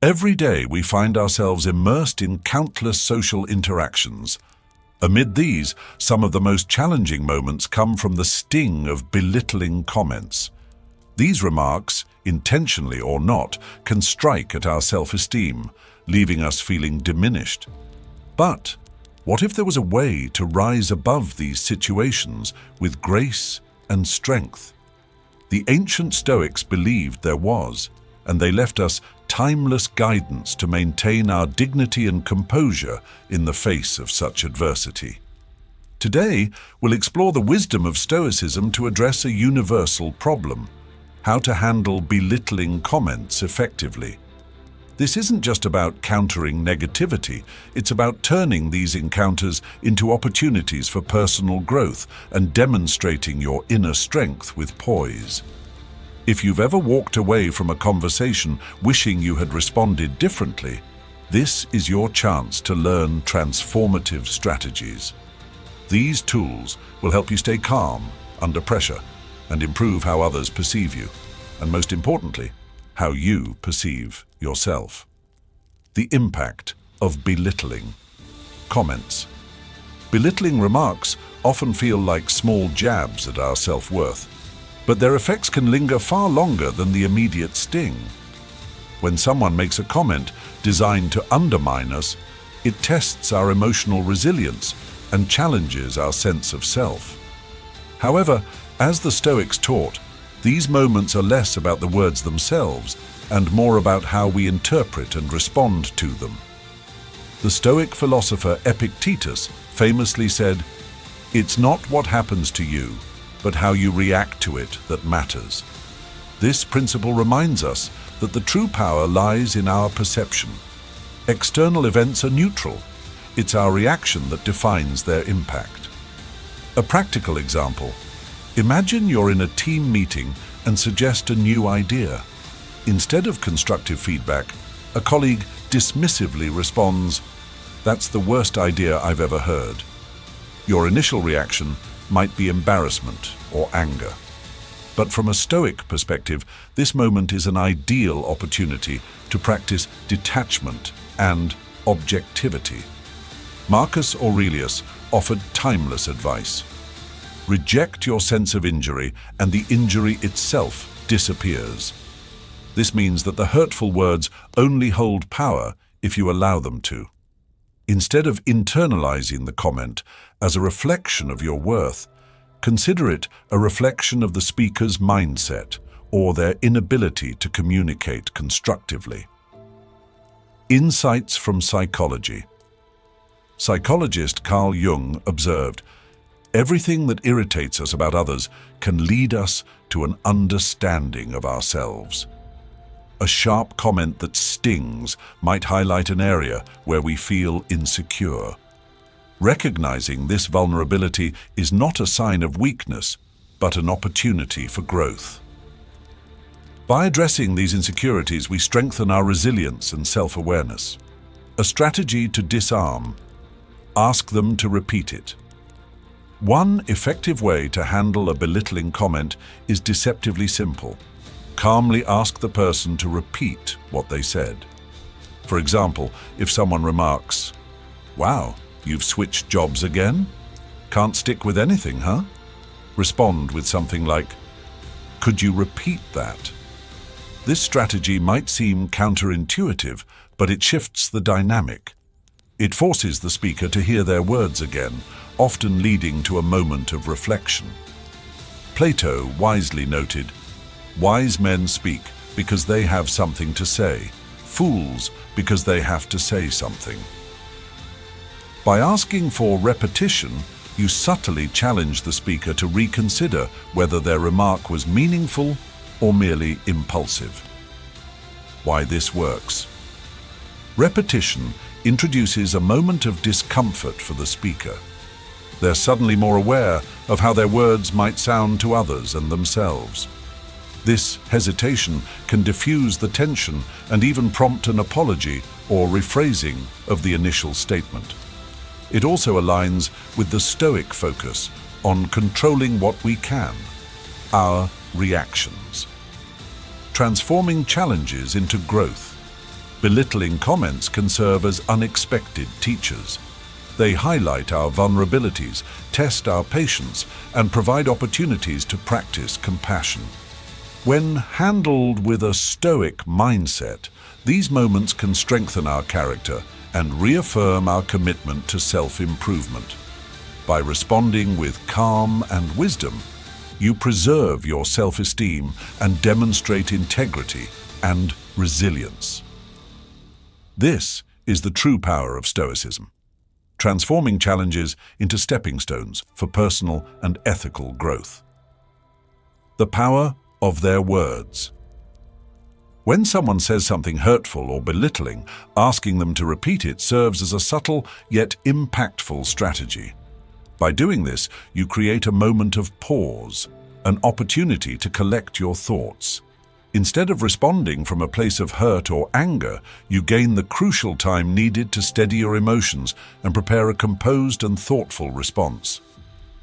Every day we find ourselves immersed in countless social interactions. Amid these, some of the most challenging moments come from the sting of belittling comments. These remarks, intentionally or not, can strike at our self-esteem, leaving us feeling diminished. But what if there was a way to rise above these situations with grace and strength? The ancient Stoics believed there was, and they left us timeless guidance to maintain our dignity and composure in the face of such adversity. Today, we'll explore the wisdom of Stoicism to address a universal problem: how to handle belittling comments effectively. This isn't just about countering negativity, it's about turning these encounters into opportunities for personal growth and demonstrating your inner strength with poise. If you've ever walked away from a conversation wishing you had responded differently, this is your chance to learn transformative strategies. These tools will help you stay calm under pressure and improve how others perceive you, and most importantly, how you perceive yourself. The impact of belittling comments. Belittling remarks often feel like small jabs at our self-worth, but their effects can linger far longer than the immediate sting. When someone makes a comment designed to undermine us, it tests our emotional resilience and challenges our sense of self. However, as the Stoics taught, these moments are less about the words themselves and more about how we interpret and respond to them. The Stoic philosopher Epictetus famously said, "It's not what happens to you, but how you react to it that matters." This principle reminds us that the true power lies in our perception. External events are neutral. It's our reaction that defines their impact. A practical example: imagine you're in a team meeting and suggest a new idea. Instead of constructive feedback, a colleague dismissively responds, "That's the worst idea I've ever heard." Your initial reaction might be embarrassment or anger. But from a Stoic perspective, this moment is an ideal opportunity to practice detachment and objectivity. Marcus Aurelius offered timeless advice: reject your sense of injury, and the injury itself disappears. This means that the hurtful words only hold power if you allow them to. Instead of internalizing the comment as a reflection of your worth, consider it a reflection of the speaker's mindset or their inability to communicate constructively. Insights from psychology. Psychologist Carl Jung observed, "Everything that irritates us about others can lead us to an understanding of ourselves." A sharp comment that stings might highlight an area where we feel insecure. Recognizing this vulnerability is not a sign of weakness, but an opportunity for growth. By addressing these insecurities, we strengthen our resilience and self-awareness. A strategy to disarm: ask them to repeat it. One effective way to handle a belittling comment is deceptively simple. Calmly ask the person to repeat what they said. For example, if someone remarks, "Wow, you've switched jobs again? Can't stick with anything, huh?" Respond with something like, "Could you repeat that?" This strategy might seem counterintuitive, but it shifts the dynamic. It forces the speaker to hear their words again, often leading to a moment of reflection. Plato wisely noted, "Wise men speak because they have something to say, fools because they have to say something." By asking for repetition, you subtly challenge the speaker to reconsider whether their remark was meaningful or merely impulsive. Why this works. Repetition introduces a moment of discomfort for the speaker. They're suddenly more aware of how their words might sound to others and themselves. This hesitation can diffuse the tension and even prompt an apology or rephrasing of the initial statement. It also aligns with the Stoic focus on controlling what we can, our reactions. Transforming challenges into growth. Belittling comments can serve as unexpected teachers. They highlight our vulnerabilities, test our patience, and provide opportunities to practice compassion. When handled with a Stoic mindset, these moments can strengthen our character and reaffirm our commitment to self-improvement. By responding with calm and wisdom, you preserve your self-esteem and demonstrate integrity and resilience. This is the true power of Stoicism, transforming challenges into stepping stones for personal and ethical growth. The power of their words. When someone says something hurtful or belittling, asking them to repeat it serves as a subtle yet impactful strategy. By doing this, you create a moment of pause, an opportunity to collect your thoughts. Instead of responding from a place of hurt or anger, you gain the crucial time needed to steady your emotions and prepare a composed and thoughtful response.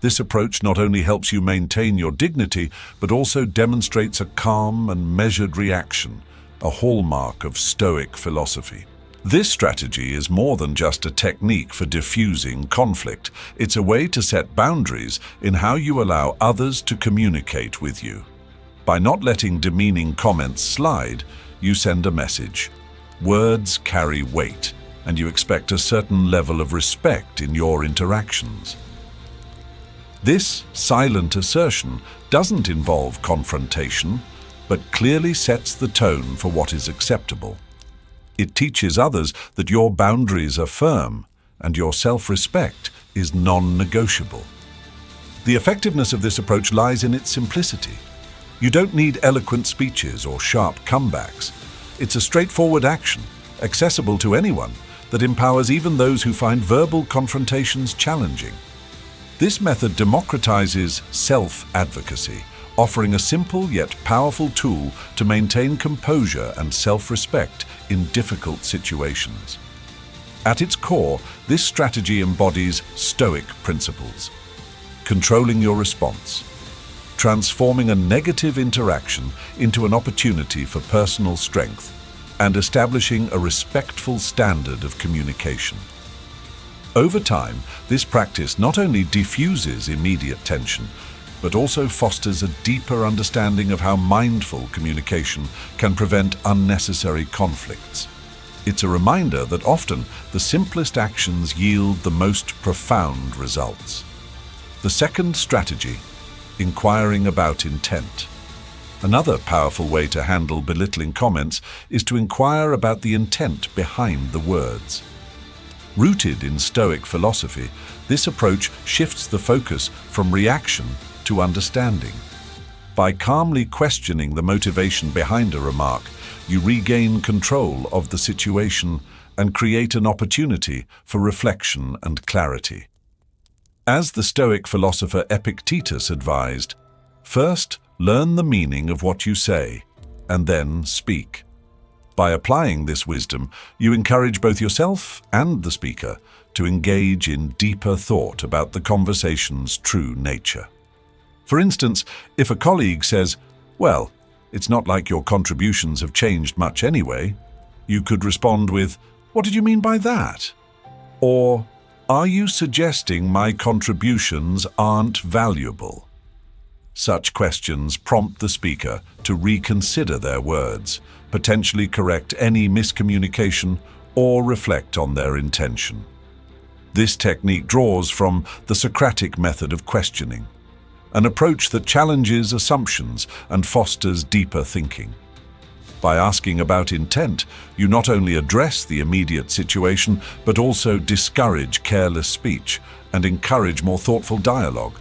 This approach not only helps you maintain your dignity, but also demonstrates a calm and measured reaction, a hallmark of Stoic philosophy. This strategy is more than just a technique for diffusing conflict. It's a way to set boundaries in how you allow others to communicate with you. By not letting demeaning comments slide, you send a message. Words carry weight, and you expect a certain level of respect in your interactions. This silent assertion doesn't involve confrontation, but clearly sets the tone for what is acceptable. It teaches others that your boundaries are firm and your self-respect is non-negotiable. The effectiveness of this approach lies in its simplicity. You don't need eloquent speeches or sharp comebacks. It's a straightforward action, accessible to anyone, that empowers even those who find verbal confrontations challenging. This method democratizes self-advocacy, offering a simple yet powerful tool to maintain composure and self-respect in difficult situations. At its core, this strategy embodies Stoic principles: controlling your response, transforming a negative interaction into an opportunity for personal strength, and establishing a respectful standard of communication. Over time, this practice not only diffuses immediate tension, but also fosters a deeper understanding of how mindful communication can prevent unnecessary conflicts. It's a reminder that often the simplest actions yield the most profound results. The second strategy: inquiring about intent. Another powerful way to handle belittling comments is to inquire about the intent behind the words. Rooted in Stoic philosophy, this approach shifts the focus from reaction to understanding. By calmly questioning the motivation behind a remark, you regain control of the situation and create an opportunity for reflection and clarity. As the Stoic philosopher Epictetus advised, first learn the meaning of what you say, and then speak. By applying this wisdom, you encourage both yourself and the speaker to engage in deeper thought about the conversation's true nature. For instance, if a colleague says, "Well, it's not like your contributions have changed much anyway," you could respond with, "What did you mean by that?" Or, "Are you suggesting my contributions aren't valuable?" Such questions prompt the speaker to reconsider their words, potentially correct any miscommunication, or reflect on their intention. This technique draws from the Socratic method of questioning, an approach that challenges assumptions and fosters deeper thinking. By asking about intent, you not only address the immediate situation, but also discourage careless speech and encourage more thoughtful dialogue.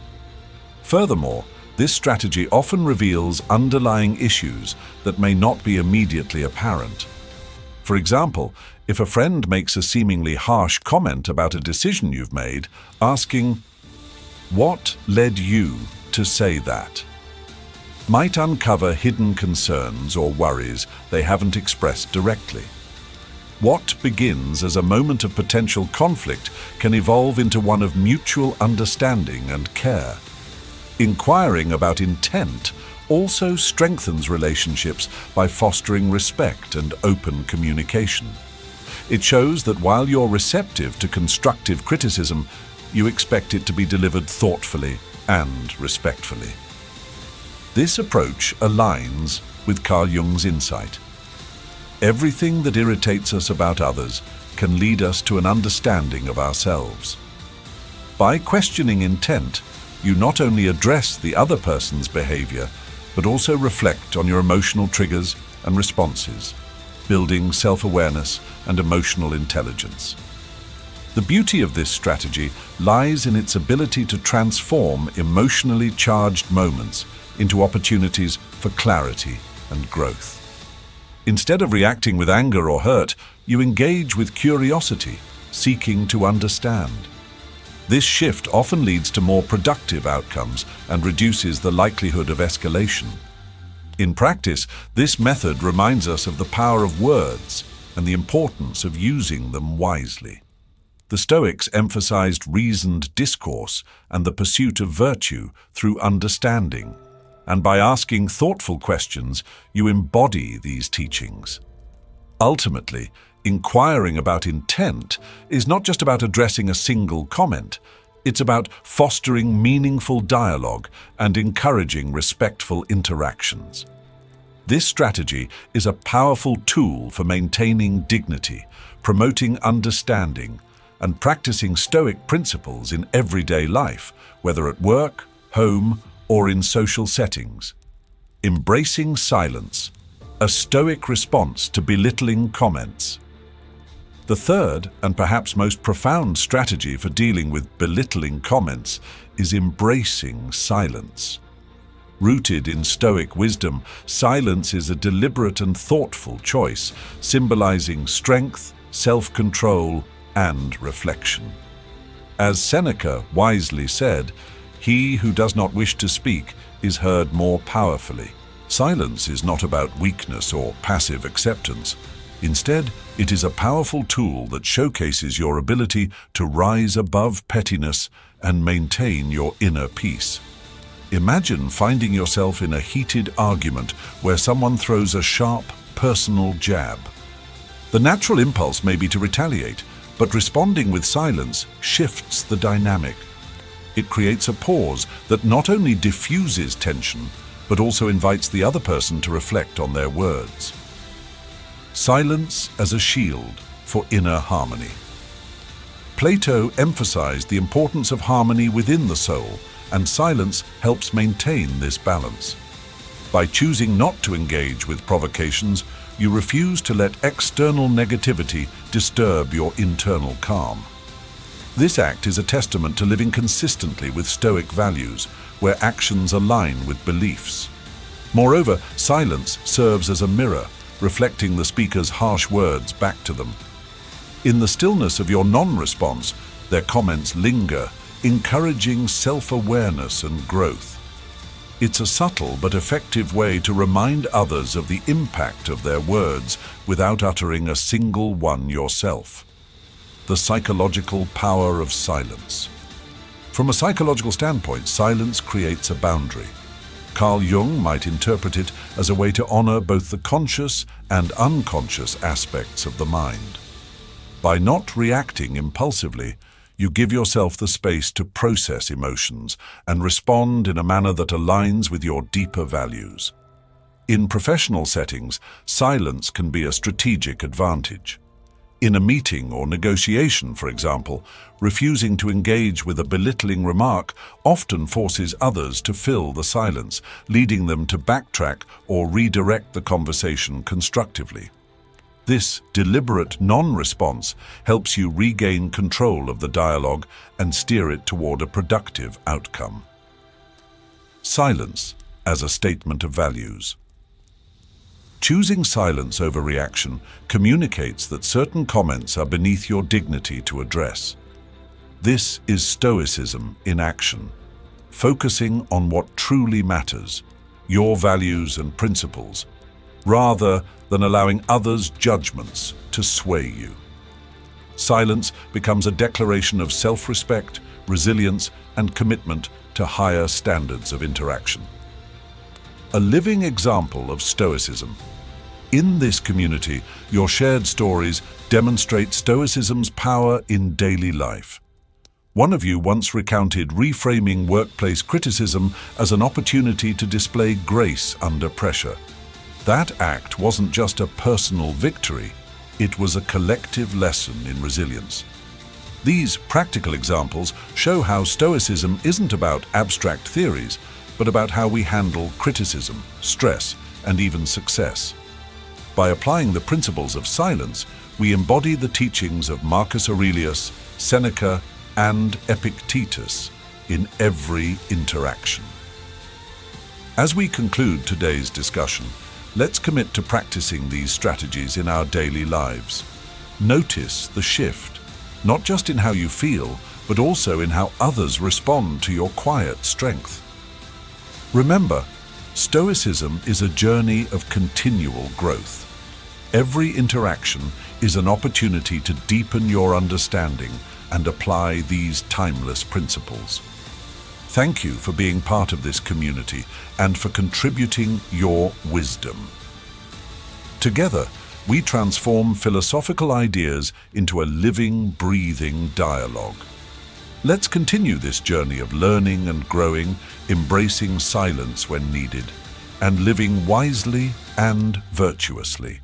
Furthermore, this strategy often reveals underlying issues that may not be immediately apparent. For example, if a friend makes a seemingly harsh comment about a decision you've made, asking, "What led you to say that?" might uncover hidden concerns or worries they haven't expressed directly. What begins as a moment of potential conflict can evolve into one of mutual understanding and care. Inquiring about intent also strengthens relationships by fostering respect and open communication. It shows that while you're receptive to constructive criticism, you expect it to be delivered thoughtfully and respectfully. This approach aligns with Carl Jung's insight. Everything that irritates us about others can lead us to an understanding of ourselves. By questioning intent, you not only address the other person's behavior, but also reflect on your emotional triggers and responses, building self-awareness and emotional intelligence. The beauty of this strategy lies in its ability to transform emotionally charged moments into opportunities for clarity and growth. Instead of reacting with anger or hurt, you engage with curiosity, seeking to understand. This shift often leads to more productive outcomes and reduces the likelihood of escalation. In practice, this method reminds us of the power of words and the importance of using them wisely. The Stoics emphasized reasoned discourse and the pursuit of virtue through understanding, and by asking thoughtful questions, you embody these teachings. Ultimately, inquiring about intent is not just about addressing a single comment. It's about fostering meaningful dialogue and encouraging respectful interactions. This strategy is a powerful tool for maintaining dignity, promoting understanding, and practicing Stoic principles in everyday life, whether at work, home, or in social settings. Embracing silence, a Stoic response to belittling comments. The third, and perhaps most profound strategy for dealing with belittling comments is embracing silence. Rooted in Stoic wisdom, silence is a deliberate and thoughtful choice, symbolizing strength, self-control, and reflection. As Seneca wisely said, "He who does not wish to speak is heard more powerfully." Silence is not about weakness or passive acceptance. Instead, it is a powerful tool that showcases your ability to rise above pettiness and maintain your inner peace. Imagine finding yourself in a heated argument where someone throws a sharp, personal jab. The natural impulse may be to retaliate, but responding with silence shifts the dynamic. It creates a pause that not only diffuses tension, but also invites the other person to reflect on their words. Silence as a shield for inner harmony. Plato emphasized the importance of harmony within the soul, and silence helps maintain this balance. By choosing not to engage with provocations, you refuse to let external negativity disturb your internal calm. This act is a testament to living consistently with Stoic values, where actions align with beliefs. Moreover, silence serves as a mirror, reflecting the speaker's harsh words back to them. In the stillness of your non-response, their comments linger, encouraging self-awareness and growth. It's a subtle but effective way to remind others of the impact of their words without uttering a single one yourself. The psychological power of silence. From a psychological standpoint, silence creates a boundary. Carl Jung might interpret it as a way to honor both the conscious and unconscious aspects of the mind. By not reacting impulsively, you give yourself the space to process emotions and respond in a manner that aligns with your deeper values. In professional settings, silence can be a strategic advantage. In a meeting or negotiation, for example, refusing to engage with a belittling remark often forces others to fill the silence, leading them to backtrack or redirect the conversation constructively. This deliberate non-response helps you regain control of the dialogue and steer it toward a productive outcome. Silence as a statement of values. Choosing silence over reaction communicates that certain comments are beneath your dignity to address. This is Stoicism in action, focusing on what truly matters, your values and principles, rather than allowing others' judgments to sway you. Silence becomes a declaration of self-respect, resilience, and commitment to higher standards of interaction. a living example of Stoicism. In this community, your shared stories demonstrate Stoicism's power in daily life. One of you once recounted reframing workplace criticism as an opportunity to display grace under pressure. That act wasn't just a personal victory, it was a collective lesson in resilience. These practical examples show how Stoicism isn't about abstract theories, but about how we handle criticism, stress, and even success. By applying the principles of silence, we embody the teachings of Marcus Aurelius, Seneca, and Epictetus in every interaction. As we conclude today's discussion, let's commit to practicing these strategies in our daily lives. Notice the shift, not just in how you feel, but also in how others respond to your quiet strength. Remember, Stoicism is a journey of continual growth. Every interaction is an opportunity to deepen your understanding and apply these timeless principles. Thank you for being part of this community and for contributing your wisdom. Together, we transform philosophical ideas into a living, breathing dialogue. Let's continue this journey of learning and growing, embracing silence when needed, and living wisely and virtuously.